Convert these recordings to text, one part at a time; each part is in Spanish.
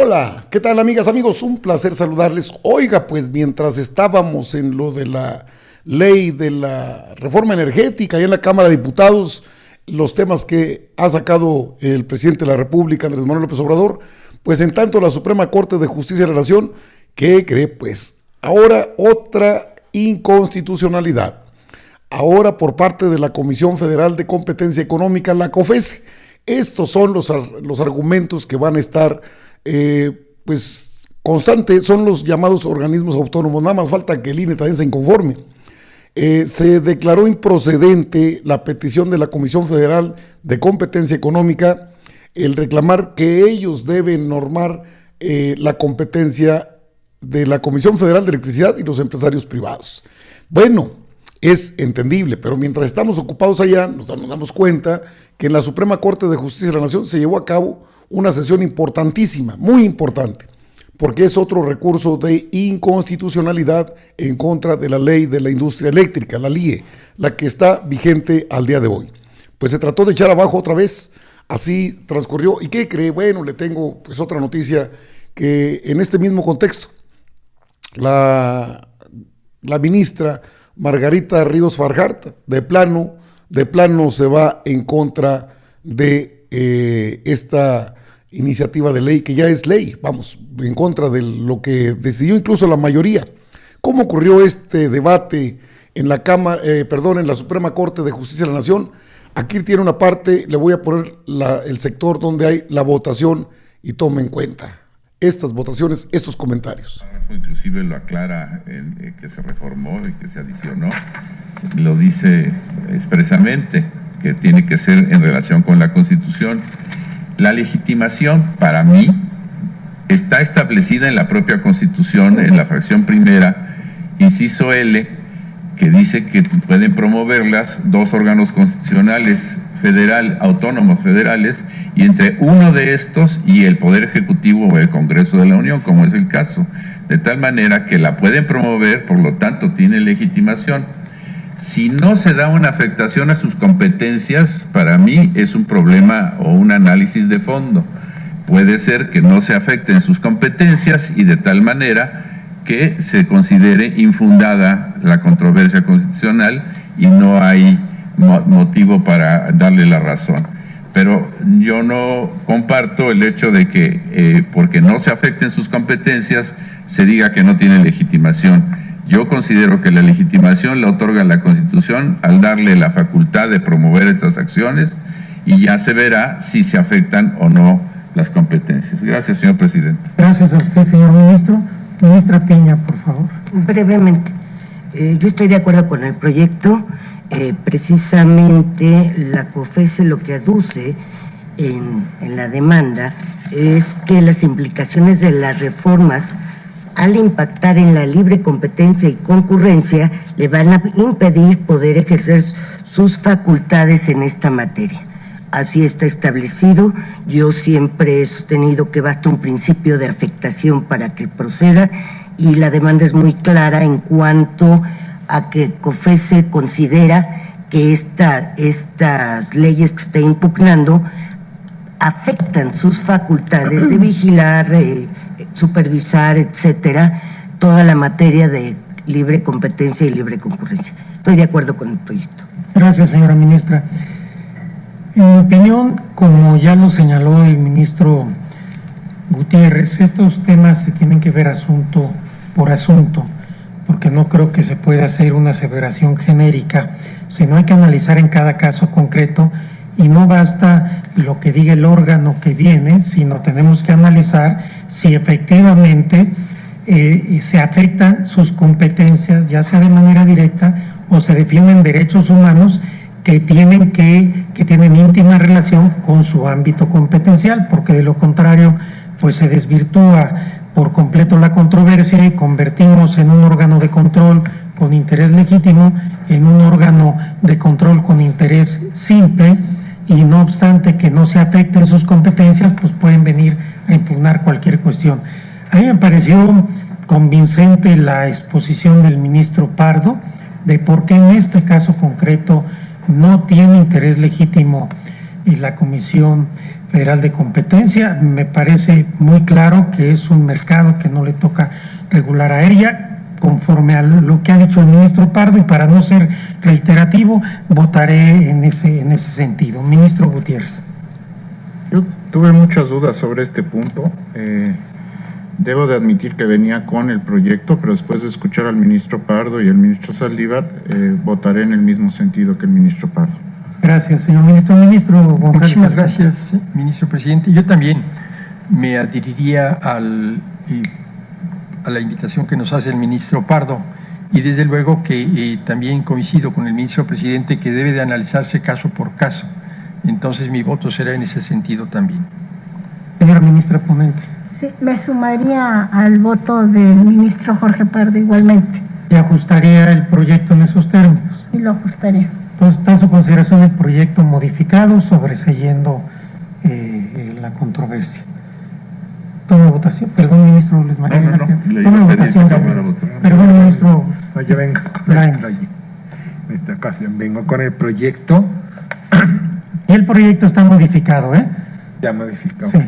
Hola, ¿qué tal amigas, amigos? Un placer saludarles. Oiga, pues mientras estábamos en lo de la ley de la reforma energética y en la Cámara de Diputados, los temas que ha sacado el presidente de la República, Andrés Manuel López Obrador, pues en tanto la Suprema Corte de Justicia de la Nación, ¿qué cree? Pues ahora otra inconstitucionalidad. Ahora por parte de la Comisión Federal de Competencia Económica, la COFESE. Estos son los argumentos que van a estar pues constantes, son los llamados organismos autónomos. Nada más falta que el INE también se inconforme. Se declaró improcedente la petición de la Comisión Federal de Competencia Económica, el reclamar que ellos deben normar la competencia de la Comisión Federal de Electricidad y los empresarios privados. Bueno, es entendible, pero mientras estamos ocupados allá, nos damos cuenta que en la Suprema Corte de Justicia de la Nación se llevó a cabo una sesión importantísima, muy importante, porque es otro recurso de inconstitucionalidad en contra de la ley de la industria eléctrica, la LIE, la que está vigente al día de hoy. Pues se trató de echar abajo otra vez, así transcurrió. ¿Y qué cree? Bueno, le tengo pues otra noticia que en este mismo contexto, la ministra Margarita Ríos Farjat, de plano se va en contra de esta iniciativa de ley, que ya es ley, vamos, en contra de lo que decidió incluso la mayoría. ¿Cómo ocurrió este debate en la en la Suprema Corte de Justicia de la Nación? Aquí tiene una parte, le voy a poner el sector donde hay la votación y tome en cuenta estas votaciones, estos comentarios. Inclusive lo aclara que se reformó y que se adicionó, lo dice expresamente que tiene que ser en relación con la Constitución. La legitimación, para mí, está establecida en la propia Constitución, en la fracción primera, inciso L, que dice que pueden promoverlas dos órganos constitucionales autónomos federales, y entre uno de estos y el Poder Ejecutivo o el Congreso de la Unión, como es el caso, de tal manera que la pueden promover, por lo tanto tiene legitimación. Si no se da una afectación a sus competencias, para mí es un problema o un análisis de fondo. Puede ser que no se afecten sus competencias y de tal manera que se considere infundada la controversia constitucional y no hay motivo para darle la razón. Pero yo no comparto el hecho de que porque no se afecten sus competencias se diga que no tiene legitimación. Yo considero que la legitimación la otorga la Constitución al darle la facultad de promover estas acciones y ya se verá si se afectan o no las competencias. Gracias, señor presidente. Gracias a usted, señor ministro. Ministra Piña, por favor. Brevemente, yo estoy de acuerdo con el proyecto. Precisamente la COFESE lo que aduce en la demanda es que las implicaciones de las reformas, al impactar en la libre competencia y concurrencia, le van a impedir poder ejercer sus facultades en esta materia. Así está establecido. Yo siempre he sostenido que basta un principio de afectación para que proceda, y la demanda es muy clara en cuanto a que COFESE considera que estas leyes que está impugnando afectan sus facultades de vigilar, supervisar, etcétera, toda la materia de libre competencia y libre concurrencia. Estoy de acuerdo con el proyecto. Gracias, señora ministra. En mi opinión, como ya lo señaló el ministro Gutiérrez, estos temas se tienen que ver asunto por asunto, porque no creo que se pueda hacer una aseveración genérica, sino hay que analizar en cada caso concreto, y no basta lo que diga el órgano que viene, sino tenemos que analizar si efectivamente se afectan sus competencias, ya sea de manera directa o se defienden derechos humanos que tienen íntima relación con su ámbito competencial, porque de lo contrario pues se desvirtúa por completo la controversia y convertimos en un órgano de control con interés legítimo en un órgano de control con interés simple, y no obstante que no se afecten sus competencias, pues pueden venir a impugnar cualquier cuestión. A mí me pareció convincente la exposición del ministro Pardo de por qué en este caso concreto no tiene interés legítimo y la Comisión Federal de Competencia. Me parece muy claro que es un mercado que no le toca regular a ella, conforme a lo que ha dicho el ministro Pardo, y para no ser reiterativo, votaré en ese sentido. Ministro Gutiérrez. Yo tuve muchas dudas sobre este punto. Debo de admitir que venía con el proyecto, pero después de escuchar al ministro Pardo y al ministro Saldívar, votaré en el mismo sentido que el ministro Pardo. Gracias, señor ministro. Ministro González. Muchísimas gracias, ministro presidente. Yo también me adheriría a la invitación que nos hace el ministro Pardo, y desde luego que también coincido con el ministro presidente que debe de analizarse caso por caso. Entonces mi voto será en ese sentido también. Señora ministra ponente. Sí, me sumaría al voto del ministro Jorge Pardo igualmente. ¿Y ajustaría el proyecto en esos términos? Y lo ajustaría. Entonces, está en su consideración el proyecto modificado, sobreseyendo la controversia. Toma votación. Perdón, ministro Luis María. Toma votación. Perdón, ministro. No, yo vengo con el proyecto. En esta ocasión vengo con el proyecto. Y el proyecto está modificado, ¿eh? Ya modificado. Sí.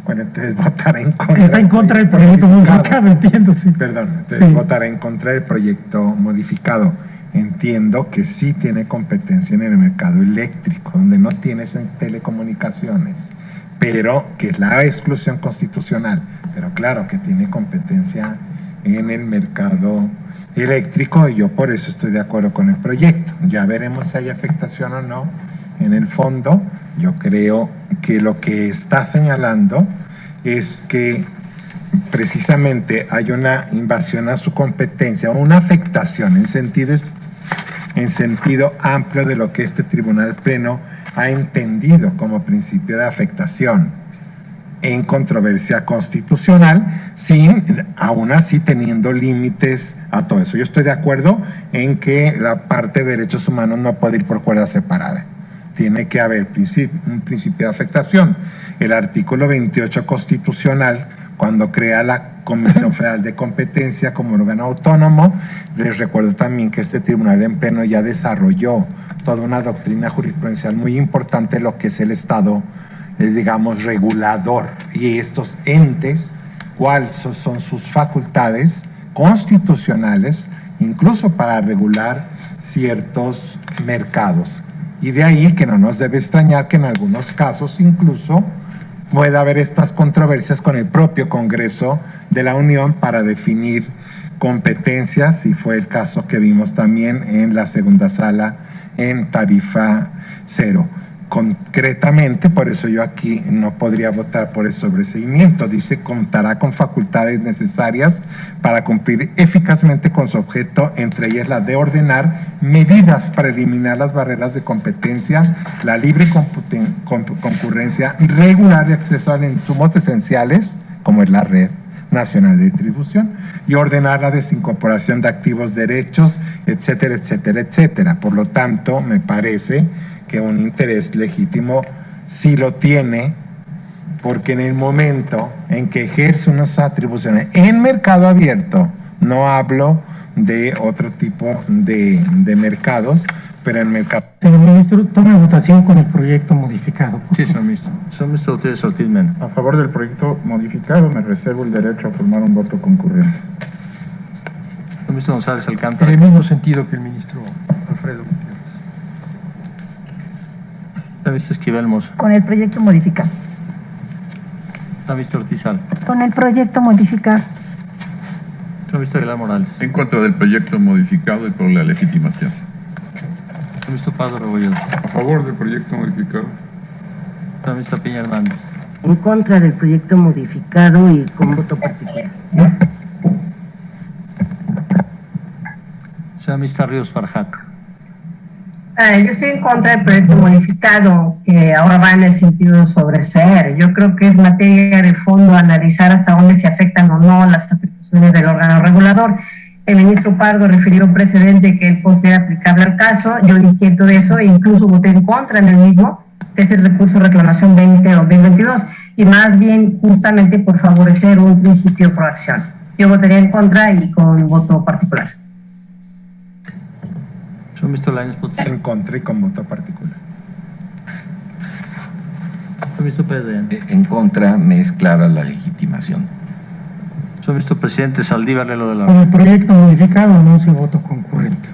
Bueno, entonces votaré en contra. Está en contra del proyecto modificado, entiendo, sí. Perdón, entonces sí. Votaré en contra del proyecto modificado. Entiendo que sí tiene competencia en el mercado eléctrico, donde no tienes en telecomunicaciones, pero que es la exclusión constitucional. Pero claro que tiene competencia en el mercado eléctrico, y yo por eso estoy de acuerdo con el proyecto. Ya veremos si hay afectación o no. En el fondo, yo creo que lo que está señalando es que precisamente hay una invasión a su competencia, una afectación en sentido amplio de lo que este Tribunal Pleno ha entendido como principio de afectación en controversia constitucional, aún así teniendo límites a todo eso. Yo estoy de acuerdo en que la parte de derechos humanos no puede ir por cuerda separada. Tiene que haber un principio de afectación. El artículo 28 constitucional, cuando crea la Comisión Federal de Competencia como órgano autónomo, les recuerdo también que este Tribunal en Pleno ya desarrolló toda una doctrina jurisprudencial muy importante de lo que es el Estado, digamos, regulador, y estos entes, cuáles son sus facultades constitucionales, incluso para regular ciertos mercados. Y de ahí que no nos debe extrañar que en algunos casos incluso pueda haber estas controversias con el propio Congreso de la Unión para definir competencias, y fue el caso que vimos también en la segunda sala en tarifa cero. Concretamente, por eso yo aquí no podría votar por el sobreseimiento. Dice, contará con facultades necesarias para cumplir eficazmente con su objeto, entre ellas la de ordenar medidas para eliminar las barreras de competencia, la libre concurrencia, regular de acceso a insumos esenciales, como es la red nacional de distribución, y ordenar la desincorporación de activos, derechos, etcétera, etcétera, etcétera. Por lo tanto, me parece que un interés legítimo sí lo tiene, porque en el momento en que ejerce unas atribuciones en mercado abierto, no hablo de otro tipo de mercados, pero en mercado... Señor ministro, tome votación con el proyecto modificado. Sí, señor ministro. Señor ministro Ortiz Mena. A favor del proyecto modificado, me reservo el derecho a formar un voto concurrente. Señor ministro González Alcántara. En el mismo sentido que el ministro Alfredo Gutiérrez. Señor ministro Esquivel Moza. Con el proyecto modificado. Señor ministro Ortizal. Con el proyecto modificado. Señor ministro Aguilar Morales. En contra del proyecto modificado y por la legitimación. Señor ministro Pardo Rebolledo. A favor del proyecto modificado. Señor ministro Piña Hernández. En contra del proyecto modificado y con voto particular. Señor ministro Ríos Farjat. Yo estoy en contra del proyecto modificado, que ahora va en el sentido de sobreseer. Yo creo que es materia de fondo analizar hasta dónde se afectan o no las atribuciones del órgano regulador. El ministro Pardo refirió un precedente que él considera aplicable al caso. Yo disiento de eso e incluso voté en contra en el mismo, que es el recurso de reclamación 20-2022, y más bien justamente por favorecer un principio pro acción. Yo votaría en contra y con voto particular. Señor ministro Lainez Potisek. En contra y con voto particular. Señor Ministro Pérez Dayán. En contra, me es clara la legitimación. Señor Ministro Presidente Saldívar Lelo de la Con el proyecto modificado anuncio voto concurrente.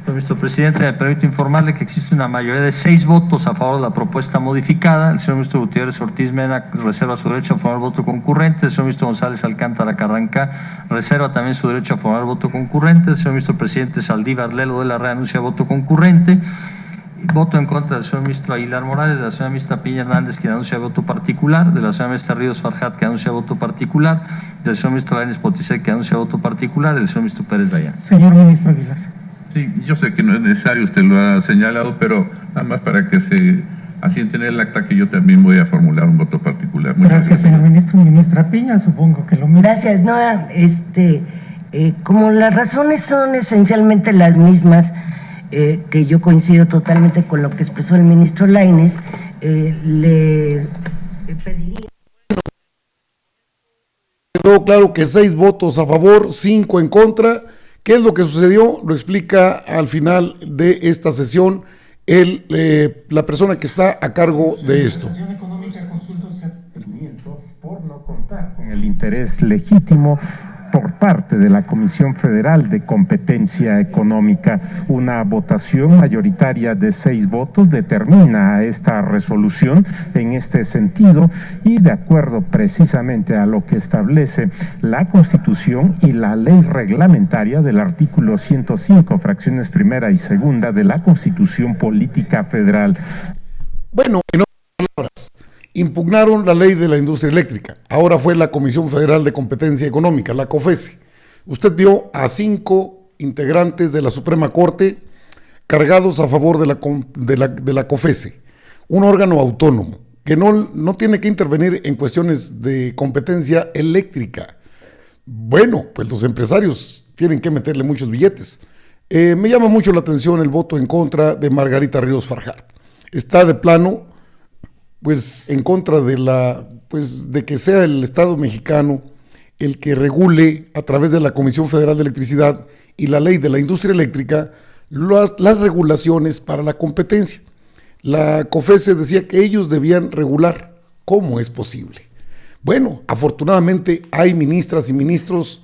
Señor Ministro Presidente, me permito informarle que existe una mayoría de 6 votos a favor de la propuesta modificada. El señor Ministro Gutiérrez Ortiz Mena reserva su derecho a formar voto concurrente. El señor Ministro González Alcántara Carranca reserva también su derecho a formar voto concurrente. El señor Ministro Presidente Saldívar Lelo de la Rea anuncia voto concurrente. Voto en contra del señor ministro Aguilar Morales, de la señora ministra Piña Hernández, que anuncia voto particular, de la señora ministra Ríos Farjat, que anuncia voto particular, del señor ministro Lainez Potisek, que anuncia voto particular, y del señor ministro Pérez Dayán. Señor ministro Aguilar. Sí, yo sé que no es necesario, usted lo ha señalado, pero nada más para que se asiente en el acta que yo también voy a formular un voto particular. Muchas Gracias, señor ministro. Ministra Piña, supongo que lo mismo. Gracias. No, como las razones son esencialmente las mismas, que yo coincido totalmente con lo que expresó el ministro Lainez, le pediría... Quedó claro que 6 votos a favor, 5 en contra. ¿Qué es lo que sucedió? Lo explica al final de esta sesión la persona que está a cargo de esto. Por no contar con el interés legítimo por parte de la Comisión Federal de Competencia Económica. Una votación mayoritaria de 6 votos determina esta resolución en este sentido y de acuerdo precisamente a lo que establece la Constitución y la ley reglamentaria del artículo 105, fracciones primera y segunda de la Constitución Política Federal. Bueno, en otras palabras, impugnaron la ley de la industria eléctrica. Ahora fue la Comisión Federal de Competencia Económica, la COFESE. Usted vio a 5 integrantes de la Suprema Corte cargados a favor de la COFESE, un órgano autónomo que no tiene que intervenir en cuestiones de competencia eléctrica. Bueno, pues los empresarios tienen que meterle muchos billetes. Me llama mucho la atención el voto en contra de Margarita Ríos Farjat. Está de plano pues en contra de que sea el Estado mexicano el que regule a través de la Comisión Federal de Electricidad y la ley de la industria eléctrica las regulaciones para la competencia. La COFESE decía que ellos debían regular. ¿Cómo es posible? Bueno, afortunadamente hay ministras y ministros,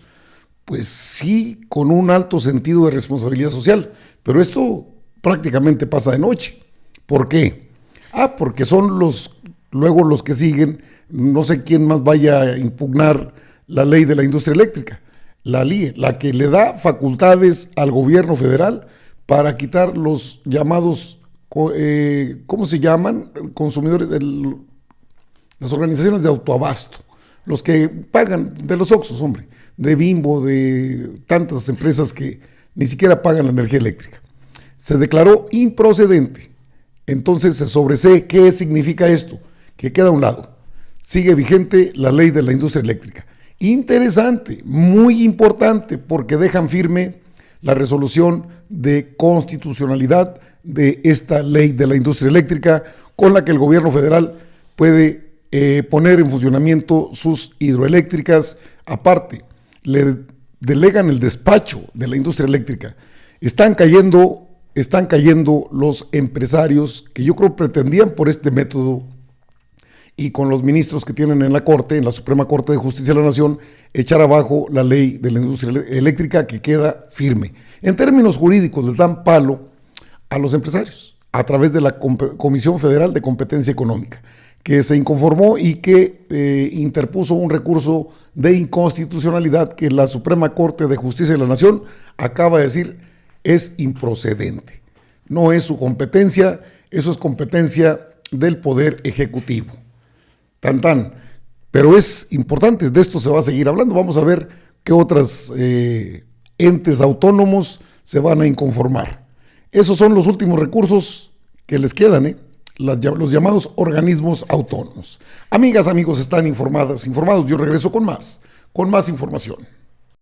pues sí, con un alto sentido de responsabilidad social, pero esto prácticamente pasa de noche. ¿Por qué? Porque son luego los que siguen, no sé quién más vaya a impugnar la ley de la industria eléctrica, la LIE, la que le da facultades al gobierno federal para quitar los llamados, ¿cómo se llaman? Consumidores, las organizaciones de autoabasto, los que pagan de los Oxxos, hombre, de Bimbo, de tantas empresas que ni siquiera pagan la energía eléctrica. Se declaró improcedente. Entonces se sobresee. ¿Qué significa esto? Que queda a un lado. Sigue vigente la ley de la industria eléctrica. Interesante, muy importante, porque dejan firme la resolución de constitucionalidad de esta ley de la industria eléctrica, con la que el gobierno federal puede poner en funcionamiento sus hidroeléctricas. Aparte, le delegan el despacho de la industria eléctrica. Están cayendo los empresarios que yo creo pretendían por este método y con los ministros que tienen en la Corte, en la Suprema Corte de Justicia de la Nación, echar abajo la ley de la industria eléctrica que queda firme. En términos jurídicos les dan palo a los empresarios a través de la Comisión Federal de Competencia Económica, que se inconformó y que interpuso un recurso de inconstitucionalidad que la Suprema Corte de Justicia de la Nación acaba de decir es improcedente. No es su competencia, eso es competencia del Poder Ejecutivo. Tan tan. Pero es importante, de esto se va a seguir hablando. Vamos a ver qué otros entes autónomos se van a inconformar. Esos son los últimos recursos que les quedan, los llamados organismos autónomos. Amigas, amigos, están informados. Yo regreso con más información.